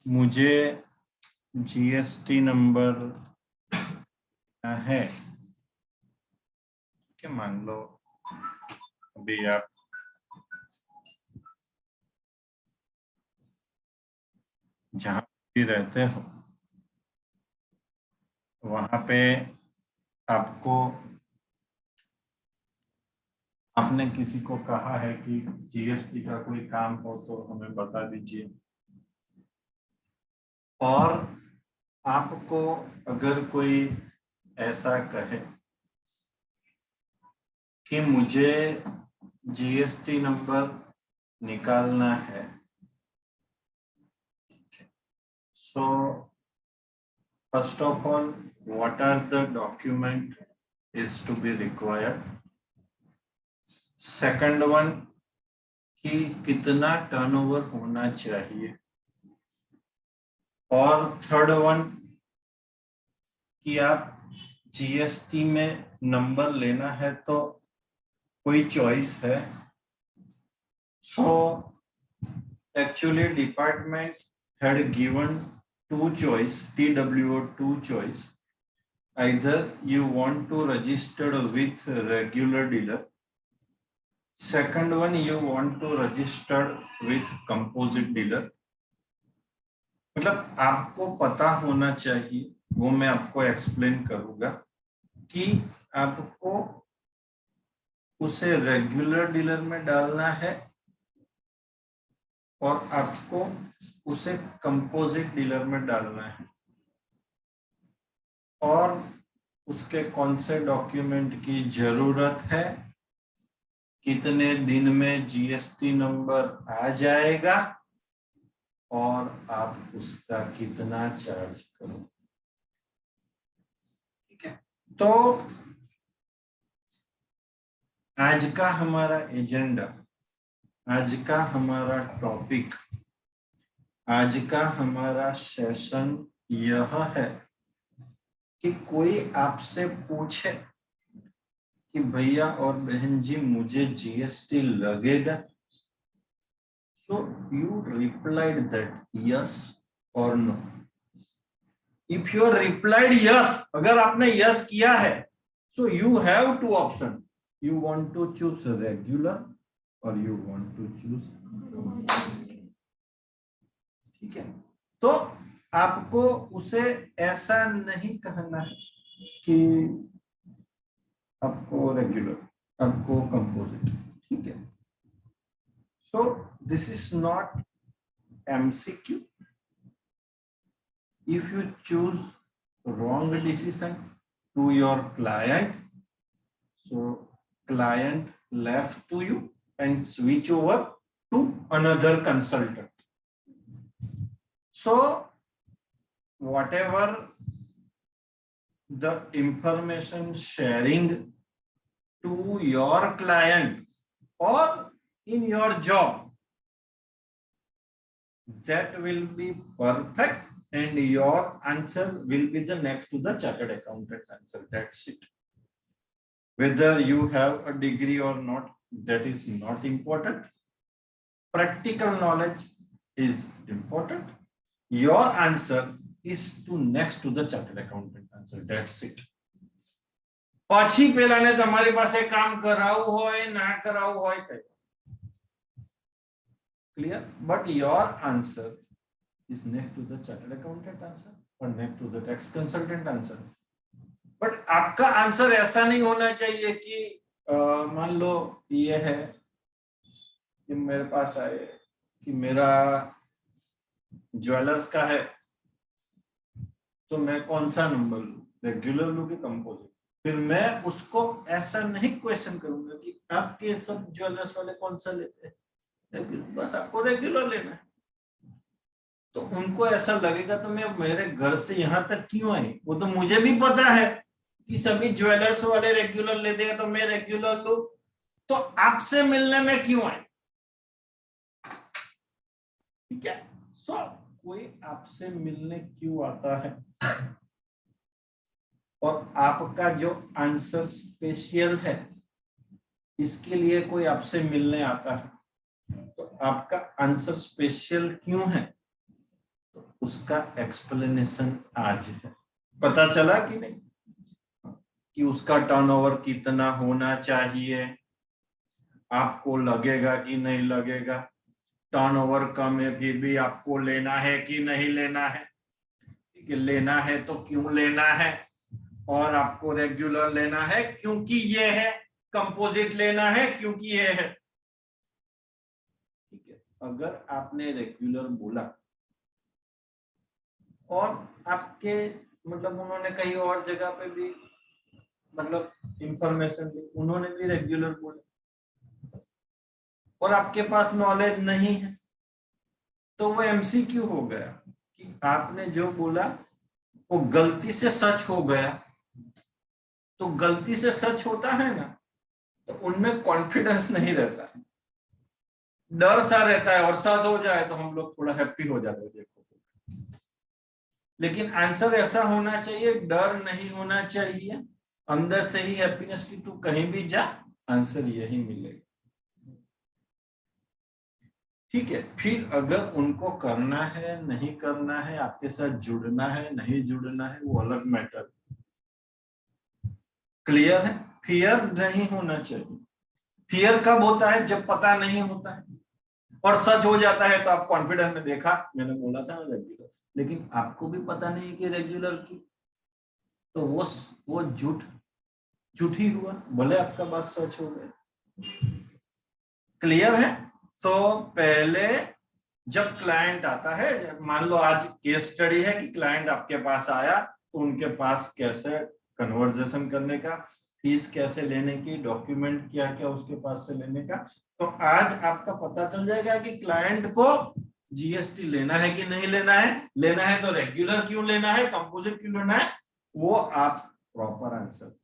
मुझे GST number है, क्या मान लो अभी आप जहां भी रहते हो वहां पे आपको आपने किसी को कहा है कि जीएसटी का कोई काम हो तो हमें बता दीजिए, और आपको अगर कोई ऐसा कहे कि मुझे जीएसटी नंबर निकालना है, so first of all what are the document is to be required, second one कि कितना टर्नओवर होना चाहिए, और थर्ड वन कि आप जीएसटी में नंबर लेना है तो कोई चॉइस है। So actually department had given two choice, TWO two choice. Either you want to register with regular dealer, second one you want to register with composite dealer। मतलब आपको पता होना चाहिए, वो मैं आपको एक्सप्लेन करूंगा कि आपको उसे रेगुलर डीलर में डालना है और आपको उसे कंपोजिट डीलर में डालना है, और उसके कौन से डॉक्यूमेंट की जरूरत है, कितने दिन में जीएसटी नंबर आ जाएगा और आप उसका कितना चार्ज करो। ठीक है, तो आज का हमारा एजेंडा, आज का हमारा टॉपिक, आज का हमारा सेशन यह है कि कोई आपसे पूछे कि भैया और बहन जी मुझे जीएसटी लगेगा, so you replied that yes or no। if you replied yes, अगर आपने yes किया है, so you have two option, you want to choose regular or you want to choose। ठीक है, तो आपको उसे ऐसा नहीं कहना है कि आपको रेगुलर, आपको कंपोजिट। ठीक है, so this is not MCQ। if you choose wrong decision to your client, so client left to you and switch over to another consultant। so whatever the information sharing to your client or in your job, that will be perfect and your answer will be the next to the chartered accountant answer। That's it। whether you have a degree or not, that is not important, practical knowledge is important, your answer is to next to the chartered accountant answer। That's it। પછી પેલાને તમારી પાસે કામ કરાવવું હોય ના કરાવવું હોય કઈ, clear, but your answer is next to the chartered accountant answer or next to the tax consultant answer। but आपका आंसर ऐसा नहीं होना चाहिए कि मान लो ये है कि मेरे पास आए कि मेरा ज्वेलर्स का है, तो मैं कौन सा नंबर लूं, रेगुलर लूं कि कंपोजिट। फिर मैं उसको ऐसा नहीं क्वेश्चन करूंगा कि आपके सब ज्वेलर्स वाले कौन सा लेते हैं, बस आपको रेगुलर लेना है। तो उनको ऐसा लगेगा तो मैं मेरे घर से यहाँ तक क्यों आई, वो तो मुझे भी पता है कि सभी ज्वेलर्स वाले रेगुलर लेते हैं तो मैं रेगुलर लूं, तो आपसे मिलने में क्यों आए। ठीक है, सो कोई आपसे मिलने क्यों आता है और आपका जो आंसर स्पेशल है इसके लिए कोई आपसे मिलने आता है तो आपका आंसर स्पेशल क्यों है, तो उसका एक्सप्लेनेशन आज है। पता चला कि नहीं कि उसका टर्नओवर कितना होना चाहिए, आपको लगेगा कि नहीं लगेगा, टर्नओवर कम है फिर भी आपको लेना है कि नहीं लेना है, ठीक है, लेना है तो क्यों लेना है, और आपको रेगुलर लेना है क्योंकि ये है, कंपोजिट लेना है क्योंकि ये है, ठीक है। अगर आपने रेगुलर बोला और आपके मतलब उन्होंने कहीं और जगह पे भी मतलब इंफॉर्मेशन दी, उन्होंने भी रेगुलर बोला और आपके पास नॉलेज नहीं है, तो वो एमसीक्यू हो गया कि आपने जो बोला वो गलती से सच हो गया। तो गलती से सच होता है ना, तो उनमें कॉन्फिडेंस नहीं रहता है, डर सा रहता है, और सच हो जाए तो हम लोग थोड़ा हैप्पी हो जाते हैं देखो। लेकिन आंसर ऐसा होना चाहिए, डर नहीं होना चाहिए, अंदर से ही हैप्पीनेस की तू कहीं भी जा आंसर यही मिलेगा, ठीक है। फिर अगर उनको करना है नहीं करना है, आपके साथ जुड़ना है नहीं जुड़ना है, वो अलग मैटर। क्लियर है? फियर नहीं होना चाहिए। फियर कब होता है? जब पता नहीं होता है और सच हो जाता है तो आप कॉन्फिडेंस में, देखा मैंने बोला था ना रेगुलर, लेकिन आपको भी पता नहीं कि रेगुलर की, तो वो झूठ ही हुआ, भले आपका बात सच हो गया। क्लियर है? तो पहले जब क्लाइंट आता है, मान लो आज केस स्टडी है कि क्लाइंट आपके पास आया, तो उनके पास कैसे कन्वर्सेशन करने का, फीस कैसे लेने की, डॉक्यूमेंट क्या क्या उसके पास से लेने का, तो आज आपका पता चल जाएगा कि क्लाइंट को जीएसटी लेना है कि नहीं लेना है, लेना है तो रेगुलर क्यों लेना है, कंपोजिट क्यों लेना है, वो आप प्रॉपर आंसर।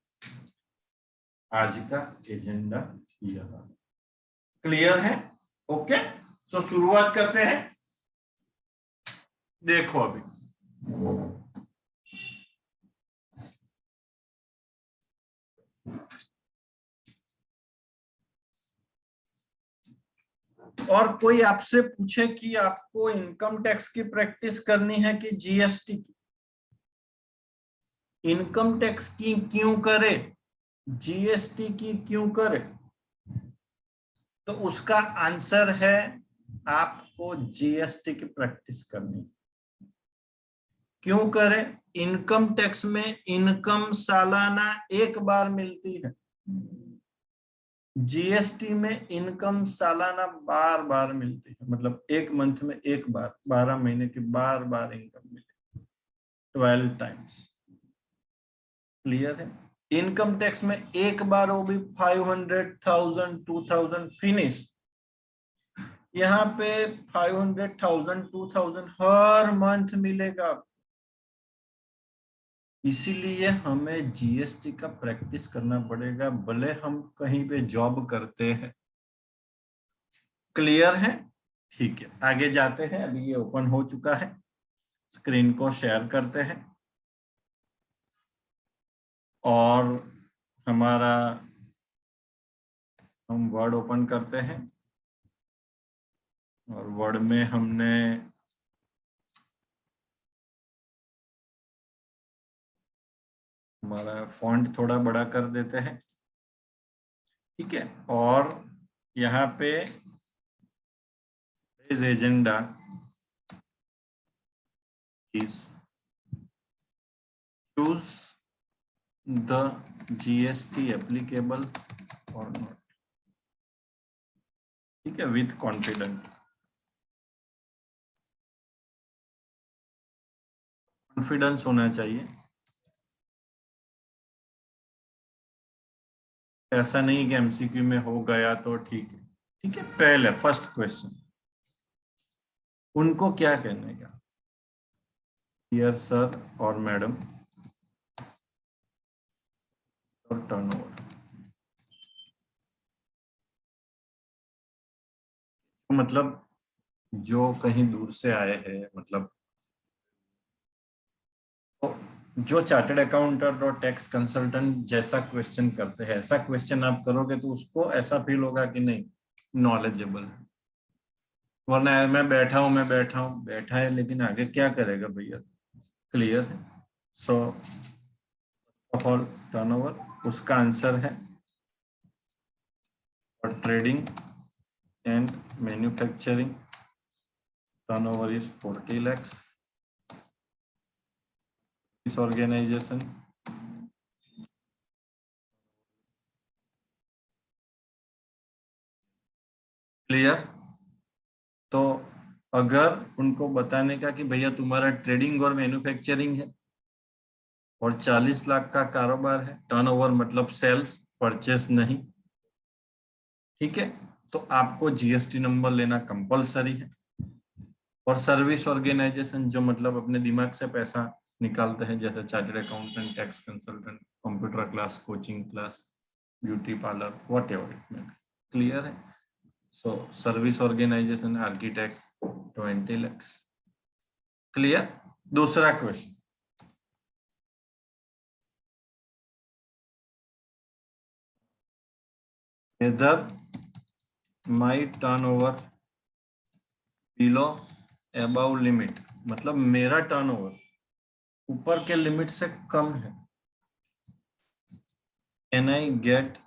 आज का एजेंडा यह क्लियर है? ओके, सो शुरुआत करते हैं। देखो अभी और कोई आपसे पूछे कि आपको इनकम टैक्स की प्रैक्टिस करनी है कि जीएसटी की, इनकम टैक्स की क्यों करे, जीएसटी की क्यों करे, तो उसका आंसर है आपको जीएसटी की प्रैक्टिस करनी। क्यों करें? इनकम टैक्स में इनकम सालाना एक बार मिलती है, जीएसटी में इनकम सालाना बार बार मिलती है, मतलब एक मंथ में एक बार, 12 महीने की बार बार इनकम मिलेगी, 12 टाइम्स। क्लियर है? इनकम टैक्स में एक बार, वो भी 500,000 2000 फिनिश, यहाँ पे 500,000 2000 हर मंथ मिलेगा। इसीलिए हमें जीएसटी का प्रैक्टिस करना पड़ेगा, भले हम कहीं पे जॉब करते हैं। क्लियर है? ठीक है, आगे जाते हैं। अभी ये ओपन हो चुका है, स्क्रीन को शेयर करते हैं और हमारा हम वर्ड ओपन करते हैं और वर्ड में हमने हमारा फॉन्ट थोड़ा बड़ा कर देते हैं, ठीक है। और यहाँ पे इस agenda is choose the GST applicable और नॉट, ठीक है, विथ कॉन्फिडेंट। कॉन्फिडेंस होना चाहिए, ऐसा नहीं कि एमसीक्यू में हो गया तो ठीक है, ठीक है। पहले फर्स्ट क्वेश्चन, उनको क्या कहने का, डियर सर और मैडम और टर्नओवर, मतलब जो कहीं दूर से आए हैं, मतलब तो जो चार्टर्ड अकाउंटेंट और टैक्स कंसल्टेंट जैसा क्वेश्चन करते हैं, ऐसा क्वेश्चन आप करोगे तो उसको ऐसा फील होगा कि नहीं नॉलेजेबल है। वरना मैं बैठा हूँ बैठा है लेकिन आगे क्या करेगा भैया, क्लियर है। सो ऑफ ऑल टर्नओवर उसका आंसर है और trading and manufacturing turnover is 40 lakhs. This organization clear. तो अगर उनको बताने का कि भैया तुम्हारा ट्रेडिंग और मैन्युफैक्चरिंग है और 40 लाख का कारोबार है, टर्नओवर मतलब सेल्स, परचेस नहीं, ठीक है, तो आपको जीएसटी नंबर लेना कंपलसरी है। और सर्विस ऑर्गेनाइजेशन जो मतलब अपने दिमाग से पैसा निकालते हैं, जैसे chartered accountant, tax consultant, computer class, coaching class, beauty parlour, whatever it may be, clear है। So service organisation, architect 20 lakhs, clear. दूसरा question, whether my turnover below above limit, मतलब मेरा टर्नओवर ऊपर के लिमिट से कम है, can I get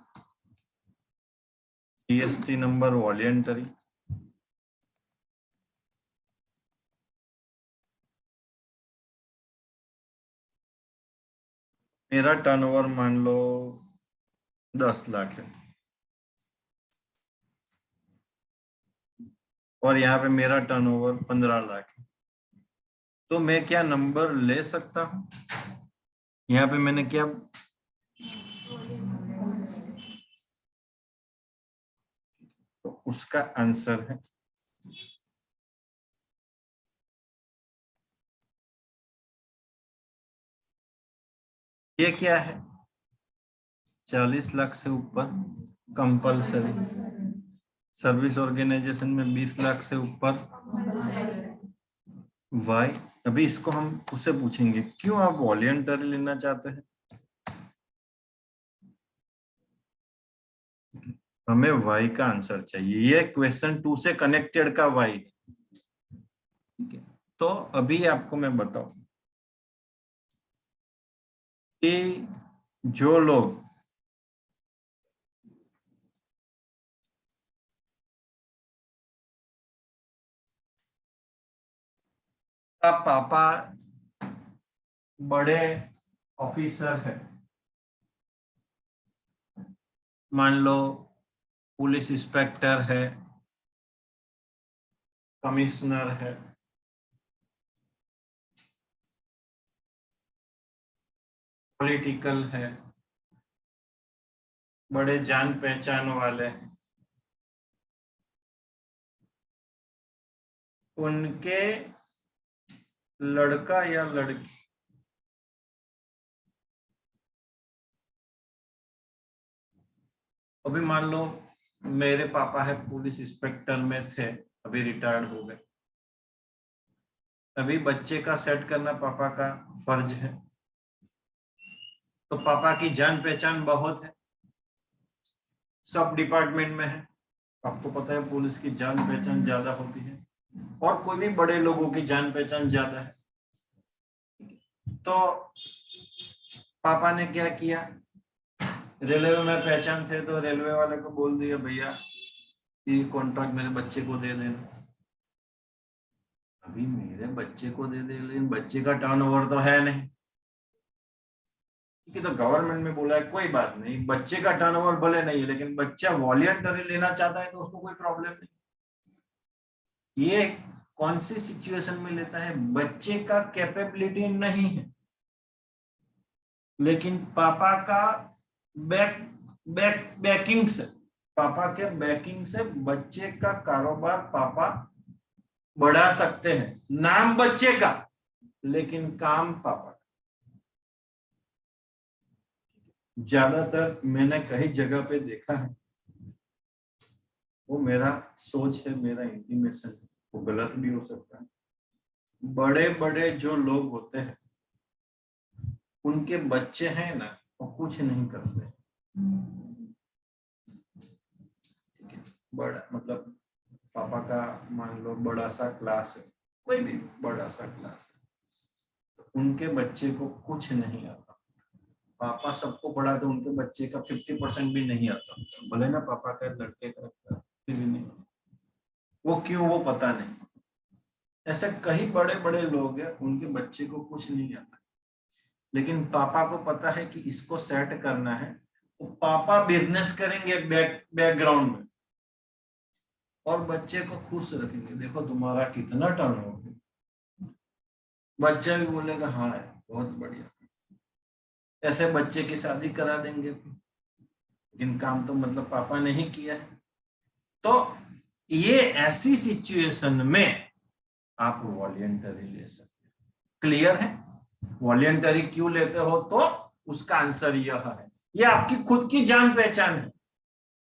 GST number voluntary. मेरा turnover मान लो 10 लाख है और यहाँ पे मेरा टर्नओवर 15 लाख है, तो मैं क्या नंबर ले सकता हूँ? यहाँ पे मैंने क्या, तो उसका आंसर है ये क्या है, 40 लाख से ऊपर कंपलसरी, सर्विस ऑर्गेनाइजेशन में 20 लाख से ऊपर वाई। अभी इसको हम उससे पूछेंगे क्यों आप वॉलेंटरी लेना चाहते हैं, हमें वाई का आंसर चाहिए, ये क्वेश्चन 2 से कनेक्टेड का वाई, ठीक है। तो अभी आपको मैं बताऊं कि जो लोग का पापा बड़े ऑफिसर है, मान लो पुलिस इंस्पेक्टर है, कमिश्नर है, पॉलिटिकल है, बड़े जान पहचान वाले हैं, उनके लड़का या लड़की अभी मान लो मेरे पापा है पुलिस इंस्पेक्टर में थे, अभी रिटायर्ड हो गए, अभी बच्चे का सेट करना पापा का फर्ज है, तो पापा की जान पहचान बहुत है, सब डिपार्टमेंट में है, आपको पता है पुलिस की जान पहचान ज्यादा होती है और कोई भी बड़े लोगों की जान पहचान ज्यादा है। तो पापा ने क्या किया, रेलवे में पहचान थे तो रेलवे वाले को बोल दिया भैया ये कॉन्ट्रैक्ट मेरे बच्चे को दे देना। अभी मेरे बच्चे को दे दे, लेकिन बच्चे का टर्नओवर तो है नहीं, कि तो गवर्नमेंट में बोला है कोई बात नहीं, बच्चे का टर्नओवर भले नहीं है लेकिन बच्चा वॉलंटरी लेना चाहता है तो उसको कोई प्रॉब्लम नहीं। ये कौन सी सिचुएशन में लेता है, बच्चे का कैपेबिलिटी नहीं है लेकिन पापा का बैकिंग से, पापा के बैकिंग से बच्चे का कारोबार पापा बढ़ा सकते हैं, नाम बच्चे का लेकिन काम पापा। ज्यादातर मैंने कई जगह पे देखा है, वो मेरा सोच है, मेरा इंटीमेशन है, वो गलत भी हो सकता है, बड़े बड़े जो लोग होते हैं उनके बच्चे हैं ना वो कुछ नहीं करते, ठीक है। बड़ा मतलब पापा का मान लो बड़ा सा क्लास है, कोई भी बड़ा सा क्लास है, तो उनके बच्चे को कुछ नहीं आता। पापा सबको पढ़ाते, उनके बच्चे का 50% भी नहीं आता, भले ना पापा का लड़के का फिर भी नहीं। वो क्यों, वो पता नहीं। ऐसे कई बड़े बड़े लोग हैं उनके बच्चे को कुछ नहीं आता, लेकिन पापा को पता है कि इसको सेट करना है, तो पापा बिजनेस करेंगे बैकग्राउंड में और बच्चे को खुश रखेंगे। देखो तुम्हारा कितना टर्नओवर है, बच्चा भी बोलेगा हाँ है बहुत बढ़िया। ऐसे बच्चे की शादी करा देंगे, लेकिन काम तो मतलब पापा ने ही किया है। तो ये ऐसी सिचुएशन में आप वॉलंटरी ले सकते हैं। क्लियर है? वॉलंटरी क्यों लेते हो, तो उसका आंसर यह है, ये आपकी खुद की जान पहचान है।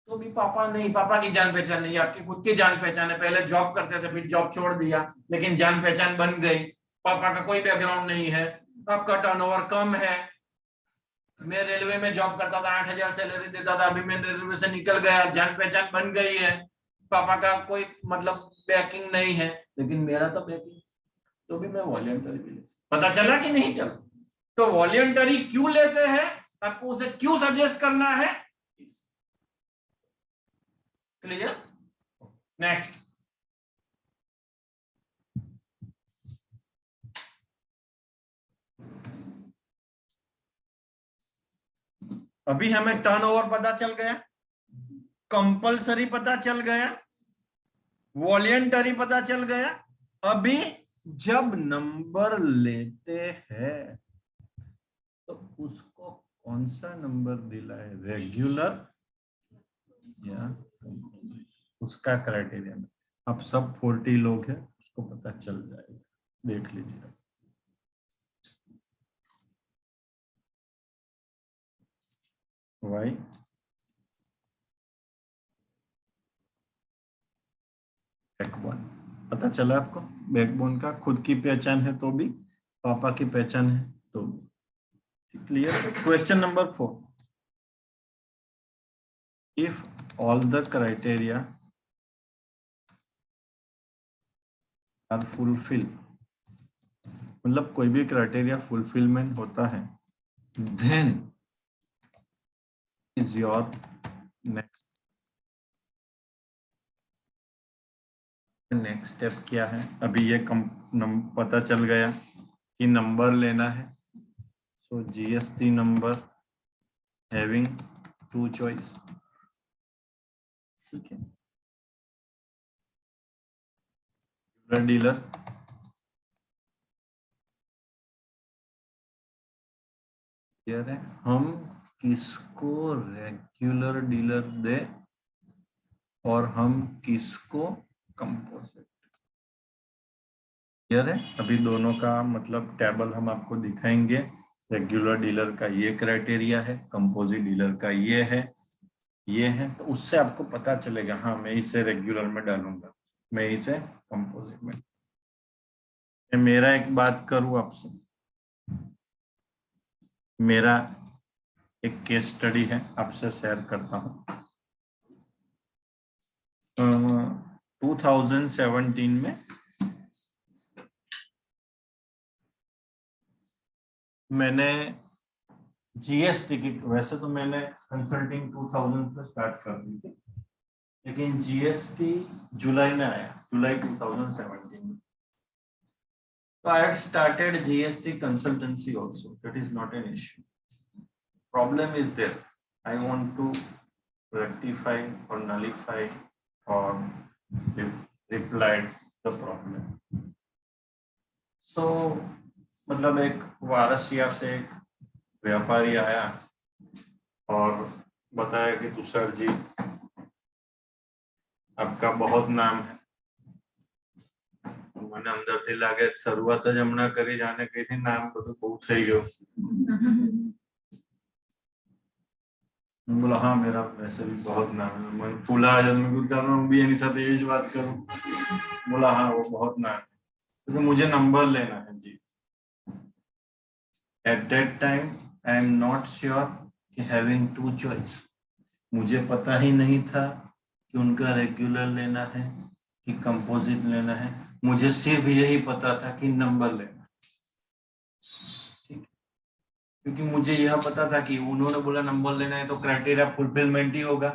तो भी पापा नहीं, पापा की जान पहचान नहीं, आपकी खुद की जान पहचान है। पहले जॉब करते थे, फिर जॉब छोड़ दिया, लेकिन जान पहचान बन गई। पापा का कोई बैकग्राउंड नहीं है, आपका टर्नओवर कम है। मैं रेलवे में जॉब करता था, 8,000 सैलरी देता था, अभी मैं रेलवे से निकल गया, जान पहचान बन गई है। पापा का कोई मतलब बैकिंग नहीं है, लेकिन मेरा तो बैकिंग, तो भी मैं वॉलंटरी भी ले सकता। पता चला कि नहीं चला? तो वॉलंटरी क्यों लेते हैं, आपको उसे क्यों सजेस्ट करना है। क्लियर? नेक्स्ट, अभी हमें टर्नओवर पता चल गया, कंपलसरी पता चल गया, वॉलंटरी पता चल गया। अभी जब नंबर लेते हैं तो उसको कौन सा नंबर दिला है, रेगुलर या उसका क्राइटेरिया में। अब सब 40 लोग हैं, उसको पता चल जाएगा, देख लीजिए। वाई बैकबोन पता चला आपको, बैकबोन का खुद की पहचान है तो भी, पापा की पहचान है तो भी। Clear? Question number 4, if all the criteria are fulfil, मतलब कोई भी क्राइटेरिया फुलफिलमेंट होता है, then is your next step क्या है। अभी ये पता चल गया कि नंबर लेना है, so GST number having 2 choice, ठीक है। डीलर क्लियर है, हम किसको रेगुलर डीलर दे और हम किसको कंपोजिट। क्लियर है? अभी दोनों का मतलब टेबल हम आपको दिखाएंगे। रेगुलर डीलर का ये क्राइटेरिया है, कंपोजिट डीलर का ये है, तो उससे आपको पता चलेगा हाँ मैं इसे रेगुलर में डालूंगा, मैं इसे कंपोजिट में। मेरा एक बात करूं आपसे, मेरा एक केस स्टडी है, आपसे शेयर करता हूं। 2017 में मैंने जीएसटी की, वैसे तो मैंने कंसल्टिंग 2000 से स्टार्ट कर दी थी, लेकिन जीएसटी जुलाई में आया, जुलाई 2017 में। So I had started GST consultancy also. That is not an issue. Problem is there. I want to rectify or nullify or reply the problem. So मतलब एक वारसिया से एक व्यापारी आया और बताया कि तुषार जी आपका बहुत नाम है। મને અંદરથી લાગે શરૂઆત જ હમણાં કરી જાને કઈથી નામ બધું બહુ થઈ ગયું। बोला हाँ मेरा वैसे भी बहुत नाम है। मैं फूला जब मैं गुलजार भी यानी साथ यही बात करूं। बोला हाँ वो बहुत नाम है, तो मुझे नंबर लेना है जी। At that time, I am not sure कि having two choice. मुझे पता ही नहीं था कि उनका रेगुलर लेना है कि कंपोजिट लेना है। मुझे सिर्फ यही पता था कि नंबर लेना, ठीक, क्योंकि मुझे यह पता था कि उन्होंने बोला नंबर लेना है तो क्राइटेरिया फुलफिलमेंट ही होगा,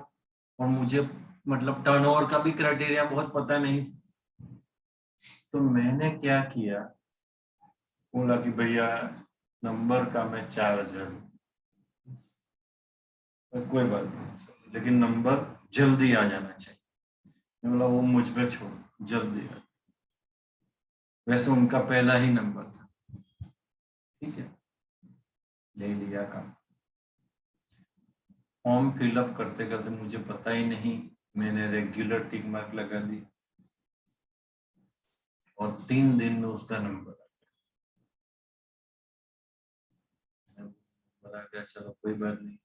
और मुझे मतलब टर्नओवर का भी क्राइटेरिया बहुत पता नहीं। तो मैंने क्या किया, बोला कि भैया नंबर का मैं 4000, कोई बात नहीं, लेकिन नंबर जल्दी आ जाना चाहिए। मैं बोला वो मुझ पे छोड़, जल्दी आ। वैसे उनका पहला ही नंबर था, ठीक है, ले लिया काम। फॉर्म फिलअप करते करते मुझे पता ही नहीं मैंने रेगुलर टिक मार्क लगा दी, और 3 दिन में उसका नंबर आ गया। चलो कोई बात नहीं,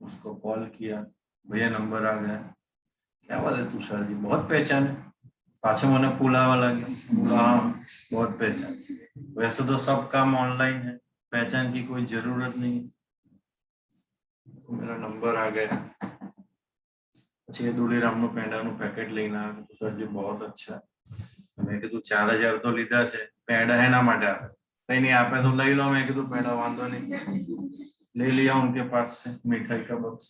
उसको कॉल किया, भैया नंबर आ गया। क्या बात है तुषार जी, बहुत पहचान है, पाछे मैंने पुलावा लगे। हाँ बहुत पहचान, वैसे तो सब काम ऑनलाइन है, पहचान की कोई जरूरत नहीं। तो मेरा नंबर आ गया। પછી દુડીરામનું પેંડાનું પેકેટ લઈને આવ્યો તો સરજી बहुत अच्छा। મેં કીધું 4000 તો લીધા છે, પેંડા એના માટે આપે, કઈ નહીં આપે તો લઈ લો। मैं કીધું પેંડા વાંધો नहीं, ले लिया उनके पास से मिठाई का बॉक्स,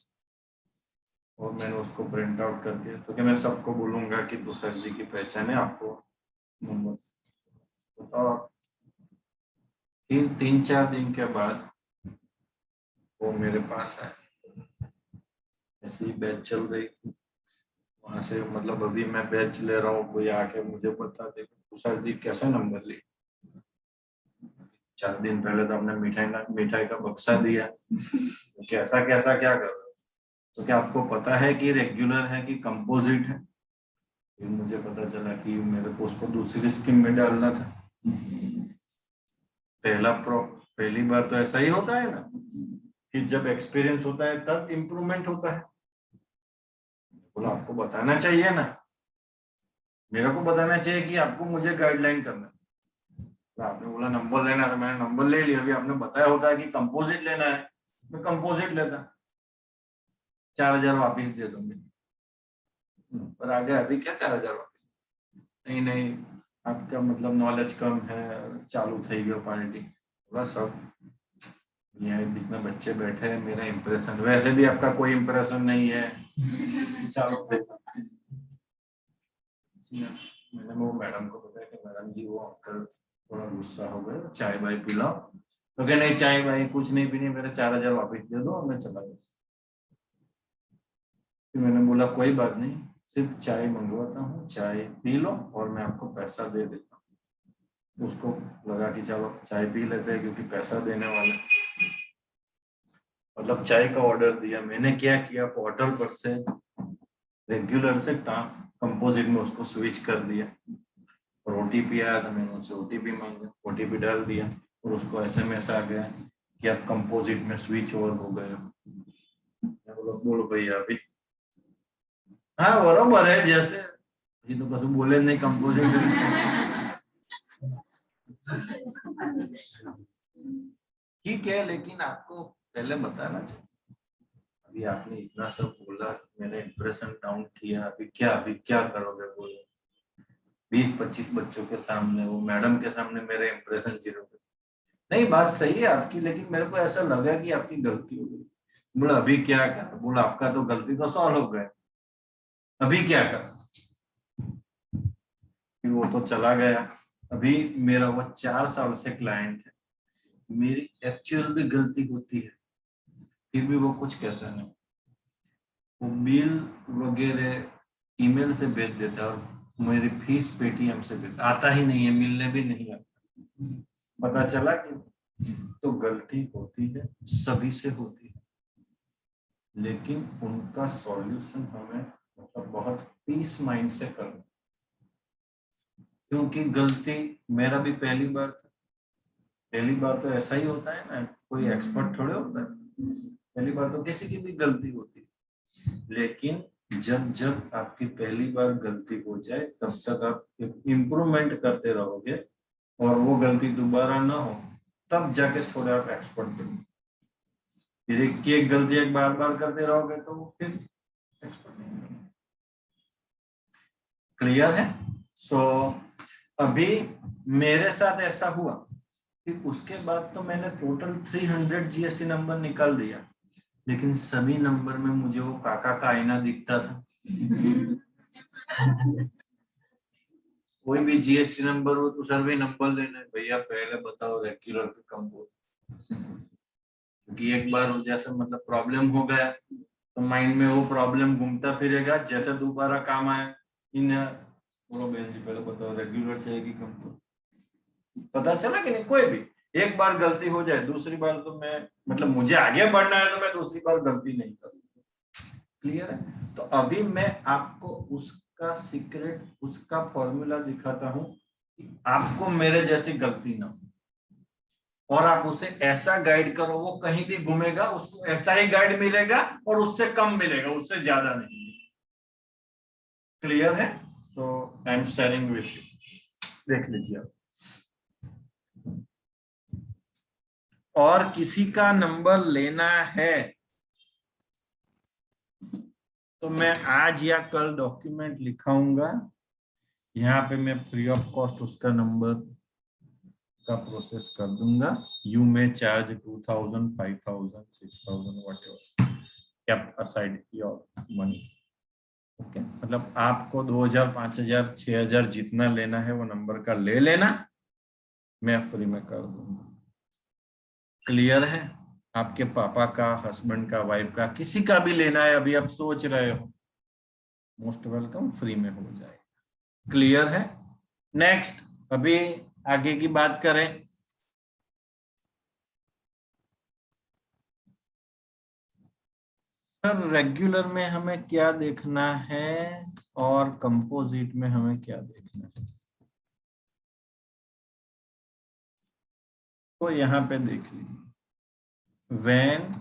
और मैंने उसको प्रिंट आउट करके, तो कि मैं सबको बोलूंगा कि तुषार जी की पहचान है, आपको नंबर बताओ। फिर 3-4 दिन के बाद वो मेरे पास आए, ऐसी बैच चल रही थी वहां से, मतलब अभी मैं बैच ले रहा हूँ, कोई आके मुझे बता दे तुषार जी कैसे नंबर लिए। 4 दिन पहले तो हमने मिठाई का बक्सा दिया, तो कैसा कैसा क्या कर रहे हो, तो क्या आपको पता है कि रेगुलर है कि कंपोजिट है। फिर मुझे पता चला कि मेरे को उसको दूसरी स्कीम में डालना था। पहली बार तो ऐसा ही होता है ना, कि जब एक्सपीरियंस होता है तब इम्प्रूवमेंट होता है। बोला आपको बताना चाहिए ना, मेरे को बताना चाहिए कि आपको मुझे गाइडलाइन करना है। तो आपने बोला नंबर लेना है, तो मैंने नंबर ले लिया। अभी आपने बताया होता है कि कंपोजिट लेना है, मैं कंपोजिट लेता, 4000 वापिस दे दूंगी। पर आ गया अभी क्या 4000 वापिस, नहीं नहीं आपका मतलब नॉलेज कम है, चालू થઈ ગયો पार्टी। बस सब यहाँ बीच में बच्चे बैठे हैं, मेरा इंप्रेशन, वैसे भी आपका कोई इंप्रेशन नहीं है। चालू मैंने वो मैडम को बताया कि मैडम जी वो अंकल थोड़ा गुस्सा हो गए, चाय बाय पिलाओ। तो क्या नहीं चाय बाय कुछ नहीं पीनी, मेरे 4000 वापिस दे दो, मैं चला गया। फिर मैंने बोला कोई बात नहीं, सिर्फ चाय मंगवाता हूँ, चाय पी लो और मैं आपको पैसा दे देता हूँ। उसको लगा कि चलो चाय पी लेते हैं क्योंकि पैसा देने वाले, मतलब चाय का ऑर्डर दिया। मैंने क्या किया, पोर्टल पर से रेगुलर से कंपोजिट में उसको स्विच कर दिया, और ओटीपी आया था, मैंने उससे ओटीपी मांगा, ओटीपी डाल दिया, और उसको एसएमएस आ गया कि आप कंपोजिट में स्विच ओवर हो गए हो। बोलो भैया अभी, हाँ बराबर है, जैसे ये तो कसम बोले नहीं कंपोजिट। ठीक है, लेकिन आपको पहले बताना चाहिए। अभी आपने इतना सब बोला, मैंने इंप्रेशन डाउन किया, अभी क्या करोगे बोलो। 20-25 बच्चों के सामने, वो मैडम के सामने मेरे इंप्रेशन 0। नहीं बात सही है आपकी, लेकिन मेरे को ऐसा लगा कि आपकी गलती हो गई। बोला अभी क्या कर, बोला आपका तो गलती तो सॉल्व हो गया, अभी क्या कर। फिर वो तो चला गया। अभी मेरा वो 4 साल से क्लाइंट है, मेरी एक्चुअल भी गलती होती है, फिर भी वो कुछ कहता नहीं। वो बिल वगैरह ईमेल से भेज देता है, और मेरी फीस पेटीएम से भेज, आता ही नहीं है, मिलने भी नहीं आता। पता चला कि तो गलती होती है, सभी से होती है, लेकिन उनका सॉल्यूशन हमें मतलब बहुत पीस माइंड से करना, क्योंकि गलती मेरा भी पहली बार था। पहली बार तो ऐसा ही होता है ना, कोई एक्सपर्ट थोड़े होता है, पहली बार तो किसी की भी गलती होती है। लेकिन जब जब आपकी पहली बार गलती हो जाए तब तक आप इम्प्रूवमेंट करते रहोगे, और वो गलती दोबारा ना हो तब जाके थोड़े आप एक्सपर्ट बनेंगे। फिर एक की एक गलती एक बार बार करते रहोगे तो फिर एक्सपर्ट नहीं बनेंगे। क्लियर है? सो अभी मेरे साथ ऐसा हुआ, फिर उसके बाद तो मैंने टोटल 300 जीएसटी नंबर निकाल दिया, लेकिन सभी नंबर में मुझे वो काका का आईना दिखता था। कोई भी जीएसटी नंबर हो तो सर्वे नंबर लेना है, भैया पहले बताओ रेगुलर पे कम हो, क्योंकि एक बार जैसे मतलब प्रॉब्लम हो गया तो माइंड में वो प्रॉब्लम घूमता फिरेगा, जैसे दोबारा काम आए इन बोलो बहन जी पहले बताओ रेगुलर चाहिए कि कम। तो पता चला कि नहीं, कोई भी एक बार गलती हो जाए, दूसरी बार तो मैं मतलब मुझे आगे बढ़ना है तो मैं दूसरी बार गलती नहीं करूंगा। क्लियर है? तो अभी मैं आपको उसका सीक्रेट, उसका फॉर्मूला दिखाता हूं कि आपको मेरे जैसी गलती ना हो, और आप उसे ऐसा गाइड करो वो कहीं भी घूमेगा उसको ऐसा ही गाइड मिलेगा और उससे कम मिलेगा, उससे ज्यादा नहीं। क्लियर है? So I am sharing with you, देख लीजिए आप। और किसी का नंबर लेना है तो मैं आज या कल डॉक्यूमेंट लिखाऊंगा, यहाँ पे मैं फ्री ऑफ कॉस्ट उसका नंबर का प्रोसेस कर दूंगा। यू में charge 2000, 5000, 6000 whatever kept aside your money. Okay, मतलब आपको 2000, 5000, 6000 जितना लेना है वो नंबर का ले लेना, मैं फ्री में कर दूंगा। क्लियर है? आपके पापा का, हस्बैंड का, वाइफ का, किसी का भी लेना है, अभी आप सोच रहे हो, मोस्ट वेलकम, फ्री में हो जाएगा। क्लियर है? नेक्स्ट, अभी आगे की बात करें। सर रेगुलर में हमें क्या देखना है और कंपोजिट में हमें क्या देखना है, तो यहाँ पे देख लीजिए। व्हेन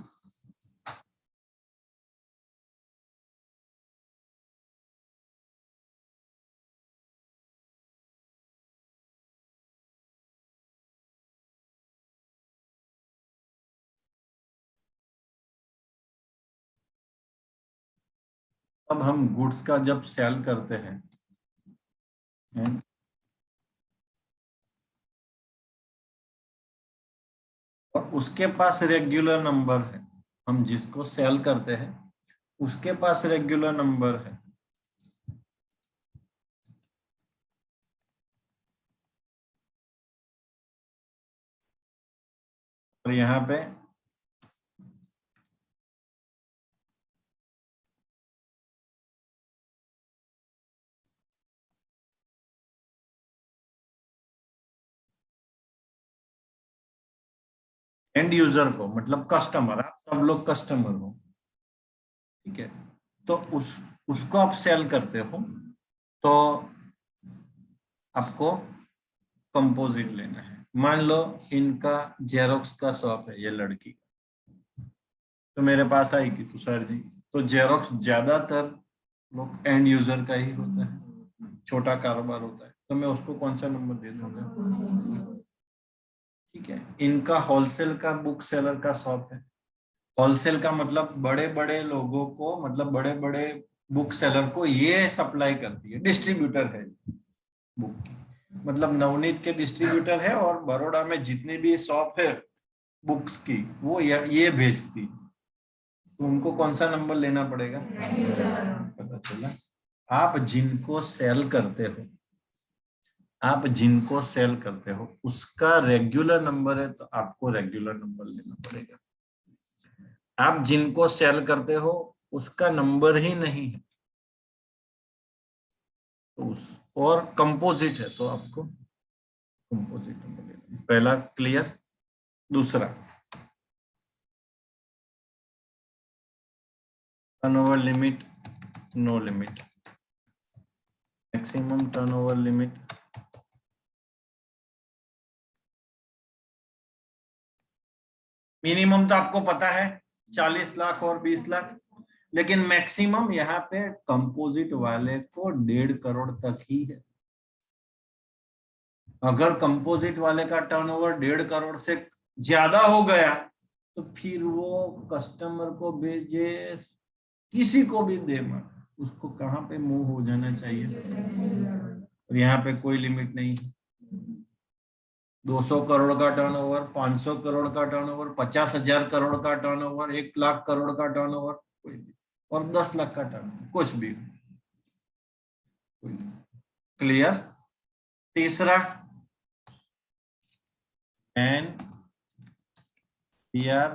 अब हम गुड्स का जब सेल करते हैं और उसके पास रेगुलर नंबर है, हम जिसको सेल करते हैं उसके पास रेगुलर नंबर है, और यहाँ पे एंड यूजर को, मतलब कस्टमर, आप सब लोग कस्टमर हो, ठीक है? तो उसको आप सेल करते हो तो आपको कंपोजिट लेना है। मान लो इनका जेरोक्स का शॉप है, ये लड़की, तो मेरे पास आएगी तो सर जी, तो जेरोक्स ज्यादातर लोग एंड यूजर का ही होता है, छोटा कारोबार होता है, तो मैं उसको कौन सा नंबर दे दूंगा? ठीक है, इनका होलसेल का बुक सेलर का शॉप है। होलसेल का मतलब बड़े बड़े लोगों को, मतलब बड़े बड़े बुक सेलर को ये सप्लाई करती है, डिस्ट्रीब्यूटर है बुक की, मतलब नवनीत के डिस्ट्रीब्यूटर है और बड़ौदा में जितनी भी शॉप है बुक्स की वो ये भेजती, तो उनको कौन सा नंबर लेना पड़ेगा? पता चला? आप जिनको सेल करते हो, आप जिनको सेल करते हो उसका रेगुलर नंबर है तो आपको रेगुलर नंबर लेना पड़ेगा। आप जिनको सेल करते हो उसका नंबर ही नहीं है तो उस, और कंपोजिट है तो आपको कंपोजिट नंबर लेना। पहला क्लियर? दूसरा, turnover limit, no limit, maximum turnover limit, minimum तो आपको पता है 40 लाख और 20 लाख, लेकिन मैक्सिमम यहाँ पे कंपोजिट वाले को 1.5 करोड़ तक ही है। अगर कंपोजिट वाले का टर्नओवर 1.5 करोड़ से ज्यादा हो गया तो फिर वो कस्टमर को भेजे, किसी को भी दे मत, उसको कहाँ पे मूव हो जाना चाहिए। और यहाँ पे कोई लिमिट नहीं। 200 करोड़ का टर्नओवर, 500 करोड़ का टर्नओवर, 50,000 करोड़ का टर्नओवर, 1 लाख करोड़ का टर्नओवर, कोई भी, और 10 लाख का टर्नओवर, कुछ भी। क्लियर। तीसरा, and we are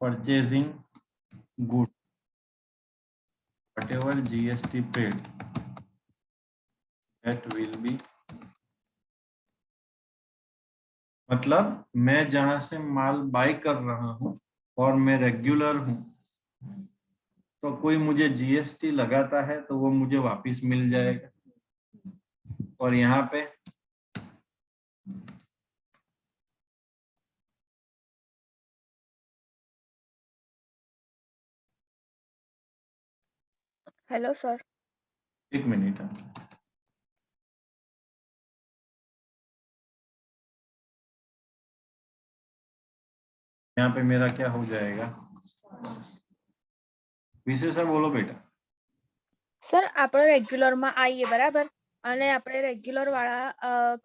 purchasing good whatever GST paid that will be, मतलब मैं जहां से माल बाय कर रहा हूं और मैं रेगुलर हूं, तो कोई मुझे जीएसटी लगाता है तो वो मुझे वापस मिल जाएगा। और यहाँ पे हेलो सर। 1 मिनट है। यहाँ पे मेरा क्या हो जाएगा, विशेष सर बोलो बेटा। સર આપણે રેગ્યુલરમાં આવીએ બરાબર, અને આપણે રેગ્યુલર વાળા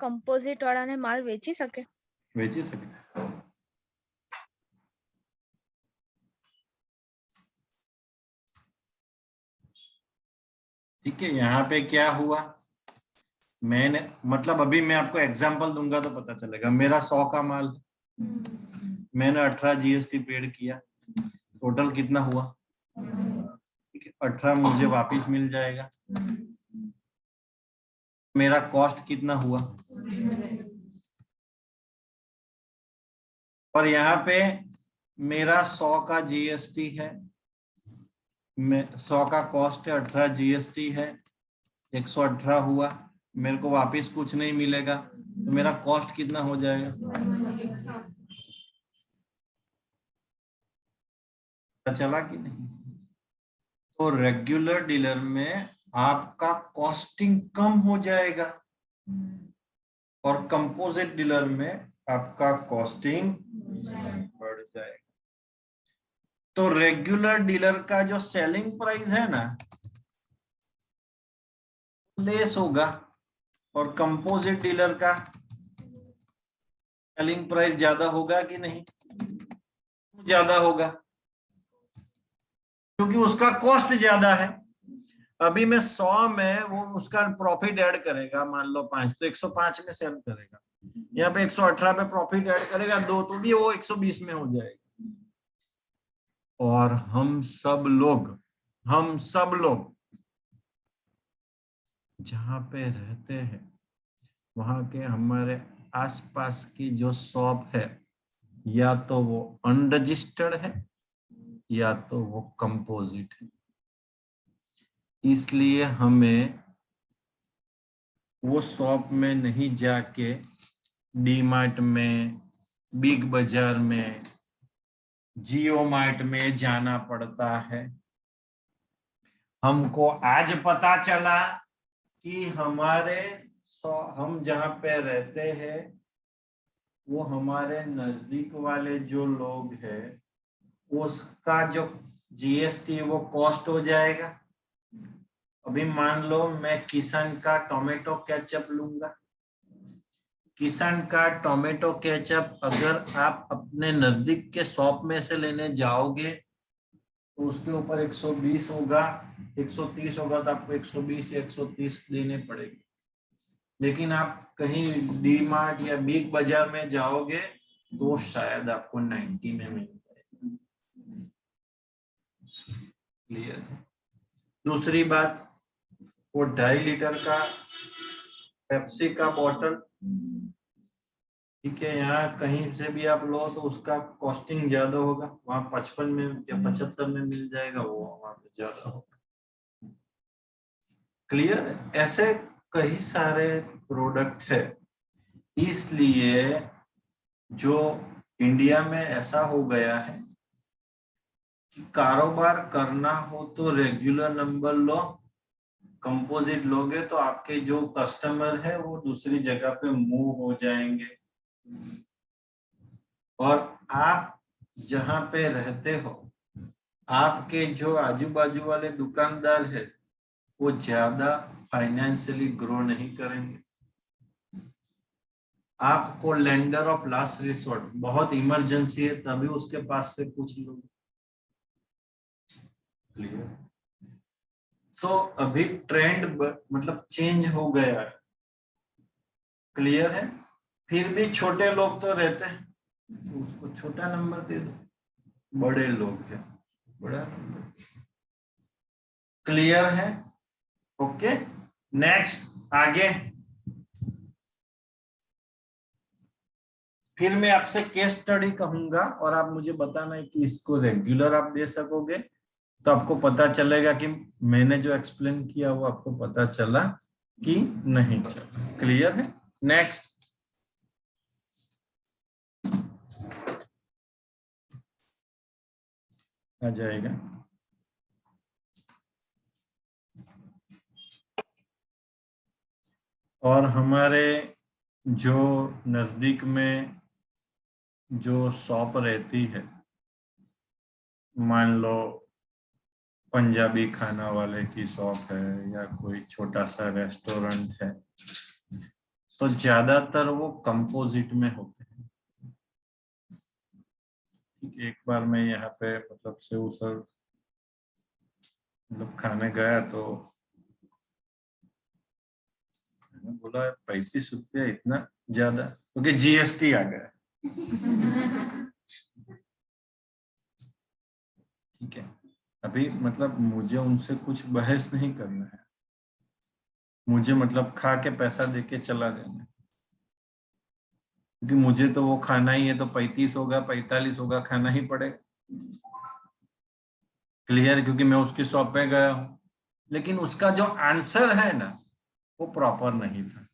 કમ્પોઝિટ વાળાને માલ વેચી શકે? વેચી શકે। ठीक है, यहाँ पे क्या हुआ, मैंने मतलब अभी मैं आपको एग्जांपल दूंगा तो पता चलेगा। मेरा 100 का माल, मैंने 18 जीएसटी पेड किया, टोटल कितना हुआ, ठीक है, 18 मुझे वापस मिल जाएगा। मेरा कॉस्ट कितना हुआ, और यहाँ पे मेरा 100 का जीएसटी है, 100 का कॉस्ट है, 18 जीएसटी है, 118 हुआ, मेरे को वापस कुछ नहीं मिलेगा, तो मेरा कॉस्ट कितना हो जाएगा, पता चला कि नहीं। तो रेगुलर डीलर में आपका कॉस्टिंग कम हो जाएगा और कंपोजिट डीलर में आपका कॉस्टिंग बढ़ जाएगा। तो रेगुलर डीलर का जो सेलिंग प्राइस है ना, लेस होगा, और कंपोजिट डीलर का सेलिंग प्राइस ज्यादा होगा कि नहीं, ज्यादा होगा, क्योंकि उसका कॉस्ट ज्यादा है। अभी मैं 100 में वो उसका प्रॉफिट ऐड करेगा, मान लो 5, तो 105 में सेल करेगा। यहाँ पे 118 पे प्रॉफिट ऐड करेगा 2, तो भी वो 120 में हो जाएगा। और हम सब लोग जहाँ पे रहते हैं, वहां के हमारे आसपास की जो शॉप है, या तो वो अनरजिस्टर्ड है या तो वो कंपोजिट है। इसलिए हमें वो शॉप में नहीं जाके डी मार्ट में, बिग बाजार में, जियो मार्ट में जाना पड़ता है। हमको आज पता चला कि हम जहाँ पे रहते हैं वो हमारे नजदीक वाले जो लोग हैं, उसका जो जीएसटी वो कॉस्ट हो जाएगा। अभी मान लो मैं किसान का टोमेटो केचप लूंगा, किसान का टोमेटो केचप अगर आप अपने नजदीक के शॉप में से लेने जाओगे तो उसके ऊपर 120 होगा, 130 होगा, तो आपको 120 या 130 देने पड़ेंगे। लेकिन आप कहीं डी मार्ट या बिग बाजार में जाओगे तो शायद आपको 90 में मिल जाएगा। क्लियर। दूसरी बात, वो 2.5 लीटर का पेप्सी का बॉटल, ठीक है, यहाँ कहीं से भी आप लो तो उसका कॉस्टिंग ज्यादा होगा, वहां 55 में या 75 में मिल जाएगा, वो वहां पे ज्यादा होगा। क्लियर। ऐसे कई सारे प्रोडक्ट है, इसलिए जो इंडिया में ऐसा हो गया है कि कारोबार करना हो तो रेगुलर नंबर लो, कंपोजिट लोगे तो आपके जो कस्टमर है वो दूसरी जगह पे मूव हो जाएंगे। और आप जहां पे रहते हो, आपके जो आजू बाजू वाले दुकानदार है वो ज्यादा फाइनेंशियली ग्रो नहीं करेंगे। आपको लेंडर ऑफ लास्ट रिसोर्ट, बहुत इमरजेंसी है तभी उसके पास से कुछ लोग। क्लियर? तो अभी ट्रेंड मतलब चेंज हो गया है। क्लियर है? फिर भी छोटे लोग तो रहते हैं, तो उसको छोटा नंबर दे दो। बड़े लोग हैं, बड़ा नंबर। क्लियर है? ओके, नेक्स्ट आगे। फिर मैं आपसे केस स्टडी कहूंगा और आप मुझे बताना है कि इसको रेगुलर आप दे सकोगे, तो आपको पता चलेगा कि मैंने जो एक्सप्लेन किया वो आपको पता चला कि नहीं चला। क्लियर है? नेक्स्ट आ जाएगा। और हमारे जो नजदीक में जो शॉप रहती है, मान लो पंजाबी खाना वाले की शॉप है या कोई छोटा सा रेस्टोरेंट है, तो ज्यादातर वो कंपोजिट में होते हैं। एक बार मैं यहाँ पे मतलब से उस मतलब खाने गया तो मैंने बोला 35 रुपया इतना ज्यादा, क्योंकि जीएसटी आ गया। ठीक है, अभी मतलब मुझे उनसे कुछ बहस नहीं करना है, मुझे मतलब खा के पैसा देके चला देना है, क्योंकि मुझे तो वो खाना ही है, तो 35 होगा 45 होगा, खाना ही पड़ेगा। क्लियर? क्योंकि मैं उसकी शॉप पे गया हूँ, लेकिन उसका जो आंसर है ना वो प्रॉपर नहीं था,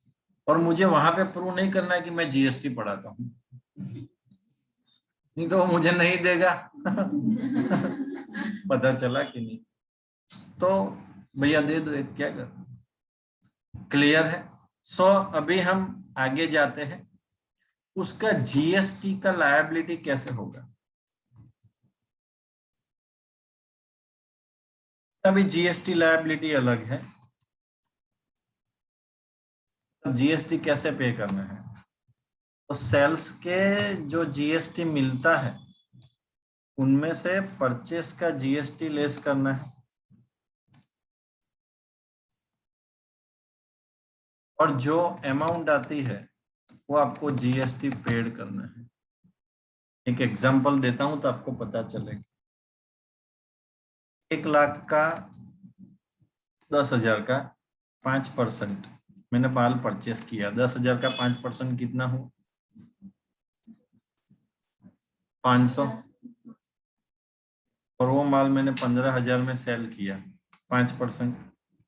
और मुझे वहां पे प्रूव नहीं करना है कि मैं जीएसटी पढ़ाता हूँ, नहीं तो वो मुझे नहीं देगा। पता चला कि नहीं? तो भैया दे दो एक, क्या कर। क्लियर है? सो अभी हम आगे जाते हैं, उसका जीएसटी का लायबिलिटी कैसे होगा। अभी जीएसटी लायबिलिटी अलग है, अब जीएसटी कैसे पे करना है। तो सेल्स के जो जीएसटी मिलता है उनमें से परचेस का जीएसटी लेस करना है, और जो अमाउंट आती है वो आपको जीएसटी पेड करना है। एक एग्जांपल देता हूं तो आपको पता चलेगा। 1 लाख का 10,000 का 5% मैंने माल परचेस किया, 10,000 का 5% कितना हो? 500। और वो माल मैंने 15,000 में सेल किया, 5%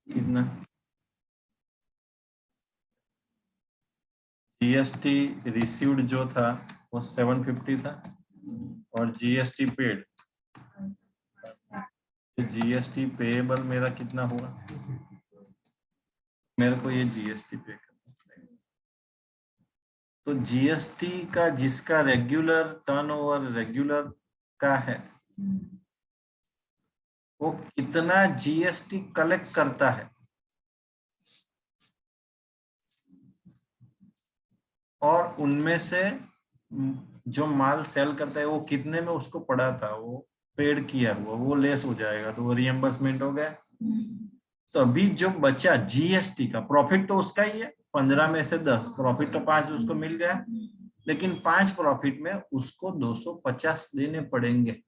कितना? जीएसटी रिसीव्ड जो था वो 750 था, और जीएसटी पेड, जीएसटी पेएबल मेरा कितना हुआ? मेरे को ये जीएसटी पे करना पड़ेगा। तो जीएसटी का जिसका रेगुलर टर्नओवर रेगुलर का है, वो कितना जीएसटी कलेक्ट करता है, और उनमें से जो माल सेल करता है वो कितने में उसको पड़ा था, वो पेड किया हुआ, वो लेस हो जाएगा, तो वो रिएम्बर्समेंट हो गया। तो अभी जो बचा जीएसटी का प्रॉफिट तो उसका ही है, 15 में से 10 प्रॉफिट, तो 5 उसको मिल गया, लेकिन 5 प्रॉफिट में उसको 250 देने पड़ेंगे।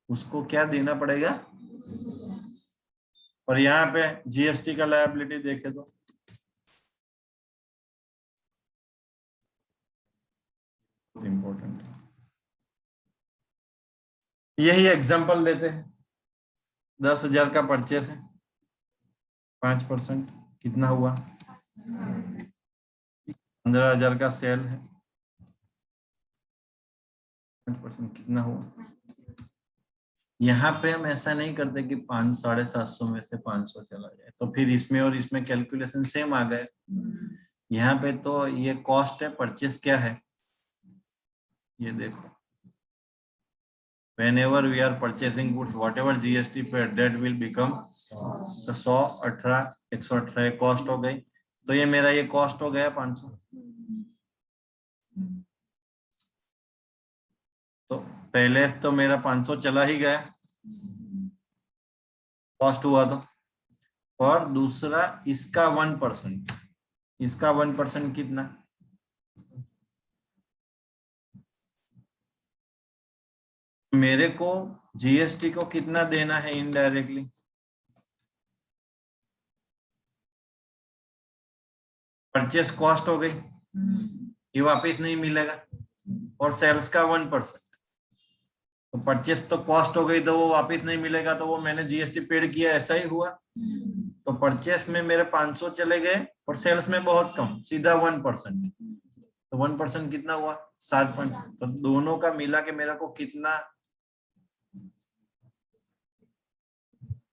उसको क्या देना पड़ेगा? और यहाँ पे जीएसटी का लायबिलिटी देखे तो इम्पोर्टेंट है। यही एग्जांपल देते हैं, 10,000 का परचेस है, 5% कितना हुआ? 15,000 का सेल है, 5% कितना हुआ? यहाँ पे हम ऐसा नहीं करते कि 500-750 में से 500 चला जाए, तो फिर इसमें और इसमें कैलकुलेशन सेम आ गए। यहाँ पे तो ये कॉस्ट है, परचेस क्या है? ये देखो, whenever we are purchasing goods, whatever GST paid, that will become 100, 18, 118 cost हो गई। तो ये मेरा ये कॉस्ट हो गया 500। तो पहले तो मेरा 500 चला ही गया कॉस्ट हुआ तो, और दूसरा इसका 1%, इसका 1% कितना, मेरे को जीएसटी को कितना देना है इनडायरेक्टली, परचेस कॉस्ट हो गई, ये वापस नहीं मिलेगा, और सेल्स का 1%, तो परचेस तो कॉस्ट हो गई तो वो वापस नहीं मिलेगा, तो वो मैंने जीएसटी पेड किया, ऐसा ही हुआ। तो परचेस में मेरे 500 चले गए और सेल्स में बहुत कम, सीधा 1%। तो 1% कितना हुआ, 7 पॉइंट। तो दोनों का मिला के मेरा को कितना,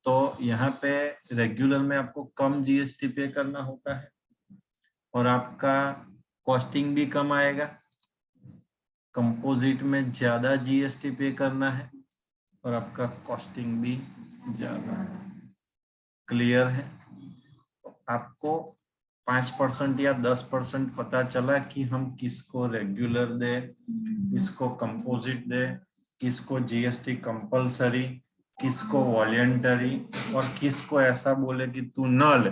तो यहाँ पे रेगुलर में आपको कम जीएसटी पे करना होता है और आपका कॉस्टिंग भी कम आएगा, कंपोजिट में ज्यादा जीएसटी पे करना है और आपका कॉस्टिंग भी ज्यादा। क्लियर है? तो आपको 5% या 10% पता चला कि हम किसको रेगुलर दे, किसको कंपोजिट दे, किसको जीएसटी कंपलसरी, किसको वॉलेंटरी, और किसको ऐसा बोले कि तू न ले।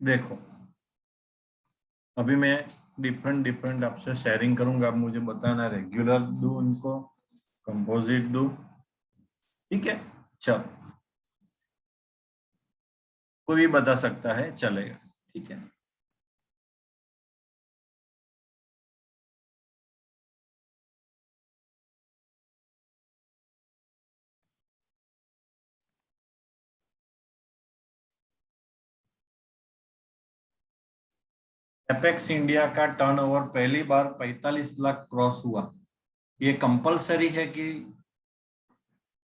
देखो अभी मैं डिफरेंट आपसे शेयरिंग करूंगा, आप मुझे बताना रेगुलर दूं उनको, कंपोजिट दूं, ठीक है? चल, कोई भी बता सकता है, चलेगा, ठीक है? एपेक्स इंडिया का टर्नओवर पहली बार 45 लाख क्रॉस हुआ, ये कंपलसरी है कि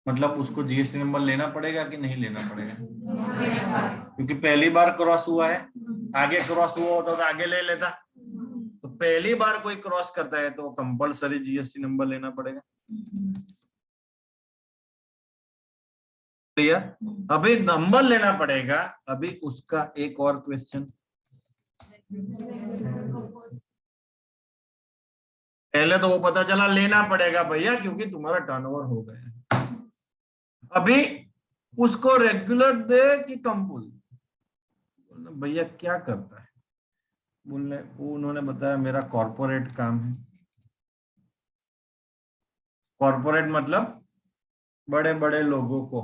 मतलब उसको जीएसटी नंबर लेना पड़ेगा कि नहीं लेना पड़ेगा? क्योंकि पहली बार क्रॉस हुआ है, आगे क्रॉस हुआ होता तो आगे ले लेता, तो पहली बार कोई क्रॉस करता है तो कंपलसरी जीएसटी नंबर लेना पड़ेगा। क्लियर? अभी नंबर लेना पड़ेगा। अभी उसका एक और क्वेश्चन, पहले तो वो पता चला लेना पड़ेगा भैया क्योंकि तुम्हारा टर्नओवर हो गया, अभी उसको रेगुलर दे कि कंपोजिट? भैया क्या करता है? बोलने वो उन्होंने बताया मेरा कॉर्पोरेट काम है। कॉर्पोरेट मतलब बड़े बड़े लोगों को,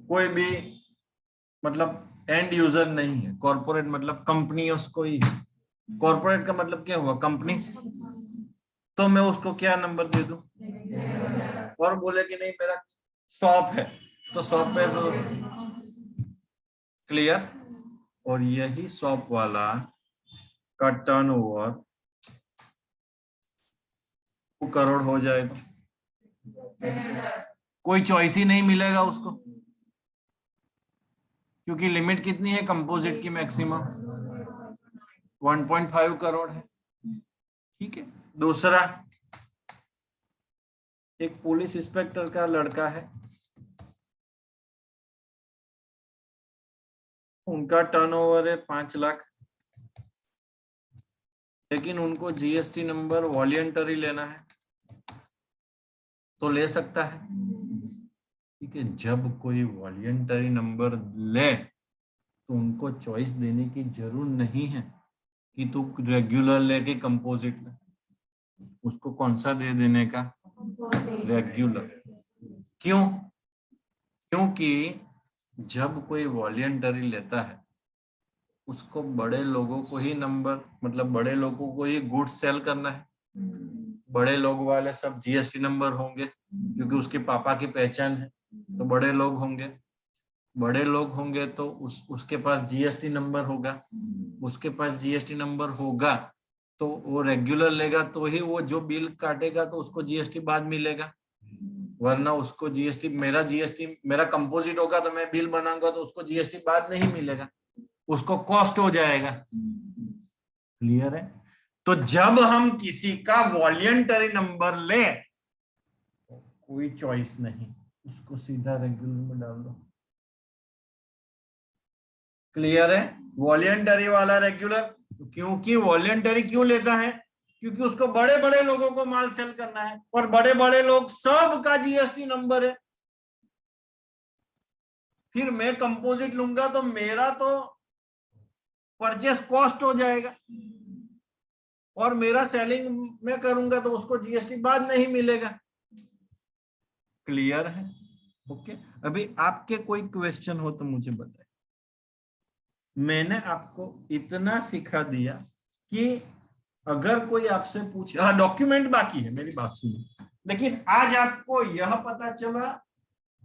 कोई भी मतलब एंड यूजर नहीं है, कॉर्पोरेट मतलब कंपनी उसको ही। कॉर्पोरेट का मतलब क्या हुआ, कंपनी। तो मैं उसको क्या नंबर दे दूं? और बोले कि नहीं मेरा शॉप है, तो शॉप पे तो क्लियर। और यही शॉप वाला का टर्नओवर 2 करोड़ हो जाए तो कोई चॉइस ही नहीं मिलेगा उसको, क्योंकि लिमिट कितनी है कंपोजिट की, मैक्सिमम 1.5 करोड़ है, ठीक है? दूसरा, एक पुलिस इंस्पेक्टर का लड़का है, उनका टर्नओवर है 5 लाख, लेकिन उनको जीएसटी नंबर वॉलेंटरी लेना है, तो ले सकता है, ठीक है? जब कोई वॉलेंटरी नंबर ले तो उनको चॉइस देने की जरूरत नहीं है कि तू रेगुलर लेके कंपोजिट ले, उसको कौन सा दे देने का, रेगुलर। क्यों? क्योंकि जब कोई वॉलेंटरी लेता है उसको बड़े लोगों को ही नंबर, मतलब बड़े लोगों को ही गुड्स सेल करना है, बड़े लोग वाले सब जीएसटी नंबर होंगे क्योंकि उसके पापा की पहचान है, तो बड़े लोग होंगे, बड़े लोग होंगे तो उसके पास जीएसटी नंबर होगा, उसके पास जीएसटी नंबर होगा तो वो रेगुलर लेगा, तो ही वो जो बिल काटेगा तो उसको जीएसटी बाद मिलेगा, वरना उसको जीएसटी, मेरा कंपोजिट होगा तो मैं बिल बनाऊंगा तो उसको जीएसटी बाद नहीं मिलेगा, उसको कॉस्ट हो जाएगा। क्लियर है? तो जब हम किसी का वॉलंटरी नंबर ले, कोई चॉइस नहीं, उसको सीधा रेगुलर में डाल दो। क्लियर है? वॉलंटरी वाला रेगुलर, क्योंकि वॉलंटरी क्यों लेता है? क्योंकि उसको बड़े बड़े लोगों को माल सेल करना है, और बड़े बड़े लोग सब का जीएसटी नंबर है। फिर मैं कंपोजिट लूंगा तो मेरा तो परचेस कॉस्ट हो जाएगा, और मेरा सेलिंग में करूंगा तो उसको जीएसटी बाद नहीं मिलेगा। क्लियर है? ओके। अभी आपके कोई क्वेश्चन हो तो मुझे बताइए। मैंने आपको इतना सिखा दिया कि अगर कोई आपसे पूछे, हाँ डॉक्यूमेंट बाकी है, मेरी बात सुनो, लेकिन आज आपको यह पता चला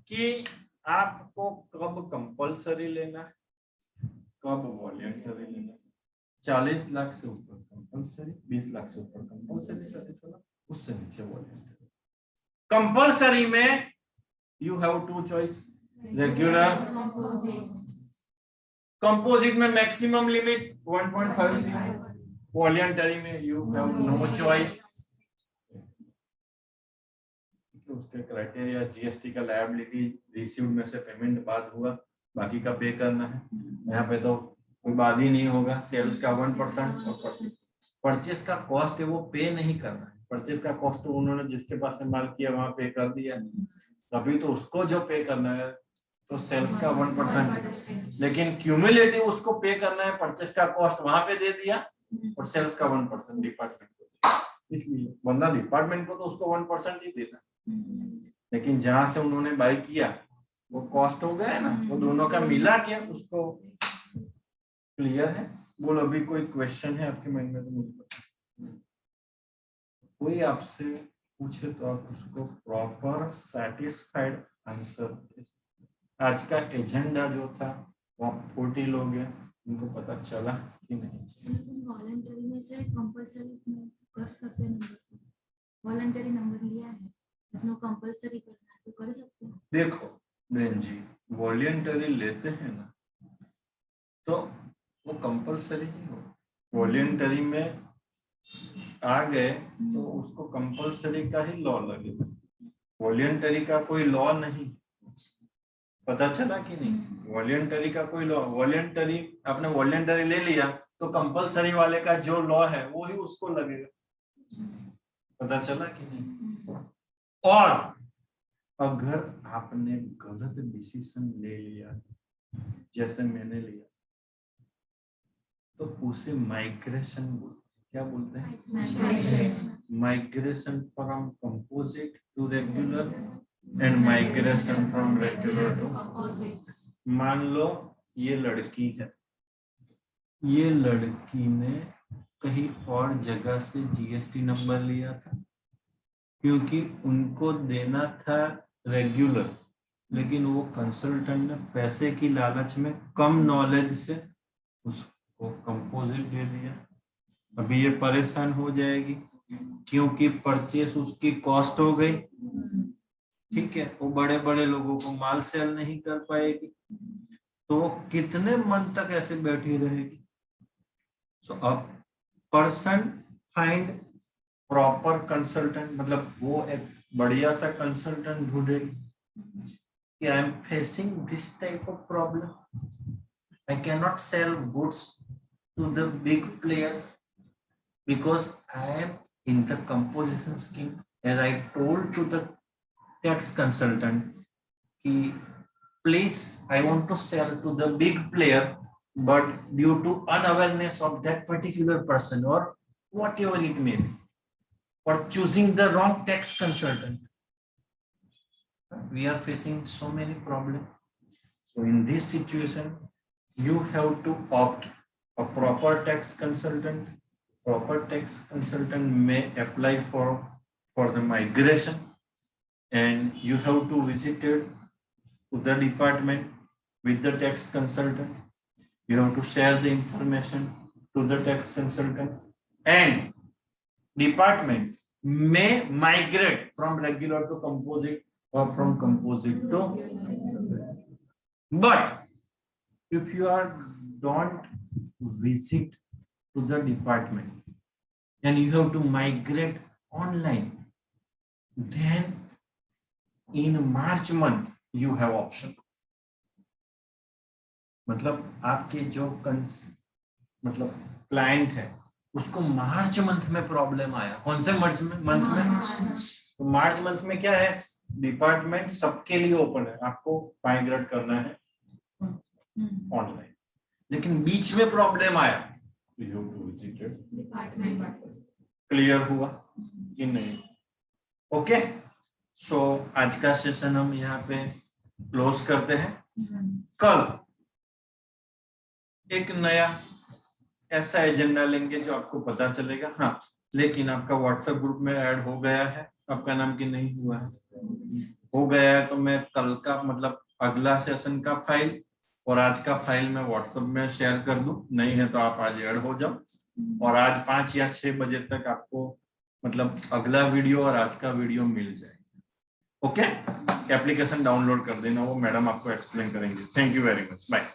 कि आपको कब कंपलसरी लेना है, कब वॉलंटरी लेना है। 40 लाख से ऊपर कंपलसरी, 20 लाख से ऊपर कंपलसरी सर्टिफिकेट, उससे नीचे वॉलंटरी। कंपलसरी में you have two choice, regular, composite में मैक्सिमम लिमिट 1.50, वॉलंटरी में यू हैव नो चॉइस। उसके क्राइटेरिया, जीएसटी का लायबिलिटी, रिसीव्ड में से पेमेंट बाद हुआ, बाकी का पे करना है। यहाँ पे तो कोई बात ही नहीं होगा। सेल्स का 1% और परचेस का कॉस्ट है वो पे नहीं करना है। परचेस का कॉस्ट तो उन्होंने जिसके पास से माल किया वहां पे कर दिया, अभी तो उसको जो पे करना है तो सेल्स का 1%, लेकिन क्यूमुलेटिव उसको पे करना है। परचेस का कॉस्ट वहां पे दे दिया और सेल्स का 1% डिपार्टमेंट को, इसलिए वरना डिपार्टमेंट को तो उसको 1% ही देना, लेकिन जहां से उन्होंने बाय किया वो कॉस्ट हो गया है ना, वो दोनों का मिला के उसको। क्लियर है? बोलो, अभी कोई क्वेश्चन है आपके माइंड में तो मुझे बताओ। कोई आपसे पूछे तो आप उसको प्रॉपर सेटिस्फाइड आंसर। आज का एजेंडा जो था वो 40 लोग हैं, उनको पता चला कि नहीं? वॉलंटरी में से कंपलसरी कर सकते हैं, वॉलंटरी नंबर लिया है, अपनो कंपलसरी करना है तो कर सकते हैं। देखो बहन जी, वॉलंटरी लेते हैं ना तो वो कंपलसरी ही हो। वॉलंटरी में आ गए तो उसको कंपलसरी का ही लॉ लगेगा, वॉलंटरी का कोई लॉ नहीं। पता चला कि नहीं? वॉलंटरी का कोई लॉ, वॉलंटरी आपने वॉलंटरी ले लिया तो कंपलसरी वाले का जो लॉ है वो ही उसको लगेगा। पता चला कि नहीं? और अगर आपने गलत डिसीजन ले लिया जैसे मैंने लिया तो उसे माइग्रेशन बोलते, क्या बोलते हैं? Migration from composite to regular and migration from regular to composite. मान लो ये लड़की है, ये लड़की ने कहीं और जगह से जीएसटी नंबर लिया था क्योंकि उनको देना था रेगुलर, लेकिन वो कंसल्टेंट ने पैसे की लालच में कम नॉलेज से उसको कंपोजिट दे दिया। अभी ये परेशान हो जाएगी क्योंकि परचेस उसकी कॉस्ट हो गई, ठीक है, वो बड़े बड़े लोगों को माल सेल नहीं कर पाएगी, तो कितने मन तक ऐसे बैठी रहेगी। सो अब पर्सन फाइंड प्रॉपर कंसल्टेंट, मतलब वो एक बढ़िया सा कंसल्टेंट ढूंढेगी कि I am facing this type of problem, I cannot sell goods to the big players because I am in the composition scheme. As I told to the tax consultant, please, I want to sell to the big player, but due to unawareness of that particular person or whatever it may be, or choosing the wrong tax consultant, we are facing so many problems. So in this situation, you have to opt a proper tax consultant. Proper tax consultant may apply for the migration, and you have to visit to the department with the tax consultant. You have to share the information to the tax consultant, and department may migrate from regular to composite or from composite to. But if you are don't visit to the department, and you have to migrate online, then in March month you have option. मतलब आपके जो मतलब client है उसको March month में problem आया. कौन से मंथ में? तो मार्च मंथ में क्या है, डिपार्टमेंट सबके लिए ओपन है, आपको माइग्रेट करना है ऑनलाइन, लेकिन बीच में प्रॉब्लम आया, यू टू विजिटेड. क्लियर हुआ कि नहीं? ओके, सो आज का सेशन हम यहाँ पे क्लोज करते हैं. कल एक नया ऐसा एजेंडा लेंगे जो आपको पता चलेगा. हाँ, लेकिन आपका व्हाट्सएप ग्रुप में ऐड हो गया है, आपका नाम की नहीं हुआ है? हो गया है तो मैं कल का मतलब अगला सेशन का फाइल और आज का फाइल मैं व्हाट्सएप में शेयर कर दूं. नहीं है तो आप आज ऐड हो जाओ, और आज 5 या 6 बजे तक आपको मतलब अगला वीडियो और आज का वीडियो मिल जाएगा. ओके, एप्लीकेशन डाउनलोड कर देना, वो मैडम आपको एक्सप्लेन करेंगे. Thank you very much, bye.